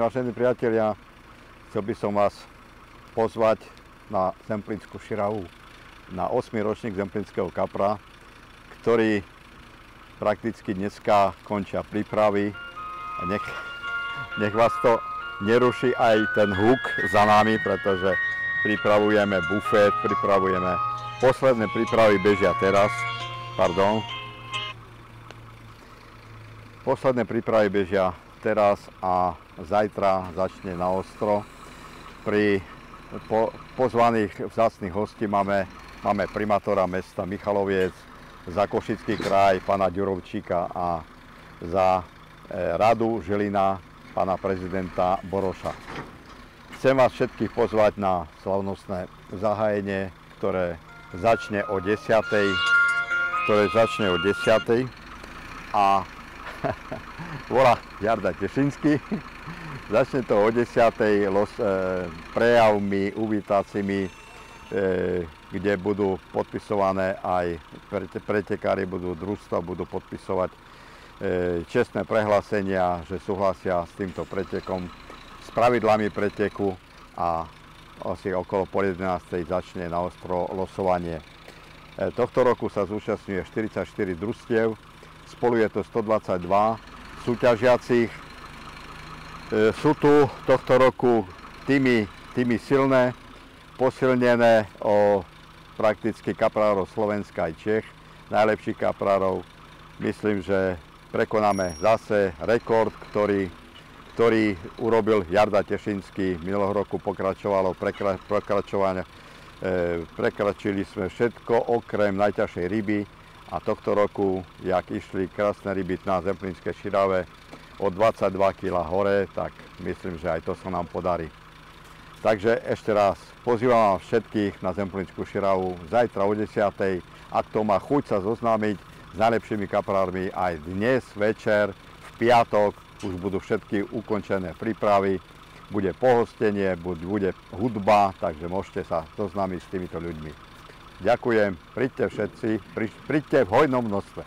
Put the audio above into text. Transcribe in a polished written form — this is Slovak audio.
vážení priatelia, chcel by som vás pozvať na Zemplínsku Širavu, na 8. ročník Zemplínskeho kapra, ktorý prakticky dneska končia prípravy. A nech vás to neruší aj ten hluk za nami, pretože pripravujeme bufet, posledné prípravy bežia teraz, Posledné prípravy bežia teraz a zajtra začne na ostro. Pri pozvaných vzácnych hostí máme primátora mesta Michaloviec, za Košický kraj pána Ďurovčíka a za radu Žilina pána prezidenta Boroša. Chcem vás všetkých pozvať na slavnostné zahájenie, ktoré začne o 10. A volá Jarda Tešinský. Začne to o 10. prejavmi uvítacími, kde budú podpisované aj pretekári, družstva budú podpisovať čestné prehlásenia, že súhlasia s týmto pretekom, s pravidlami preteku a asi okolo pol 11. začne na ostro losovanie. Tohto roku sa zúčastňuje 44 družstiev, spolu je to 122 súťažiacich. Sú tu tohto roku týmy silné, posilnené o prakticky kaprárov Slovenska aj Čech, najlepších kaprárov. Myslím, že prekonáme zase rekord, ktorý urobil Jarda Tešinský. Minulého roku prekračili sme všetko okrem najťažšej ryby. A tohto roku, jak išli krásne ryby na Zemplínskej Širave o 22 kg hore, tak myslím, že aj to sa nám podarí. Takže ešte raz pozývam všetkých na Zemplínsku Širavu zajtra o 10. Ak to má chuť sa zoznámiť s najlepšími kaprármi aj dnes večer, v piatok už budú všetky ukončené prípravy, bude pohostenie, bude hudba, takže môžete sa zoznámiť s týmito ľuďmi. Ďakujem, príďte všetci, príďte v hojnom množstve.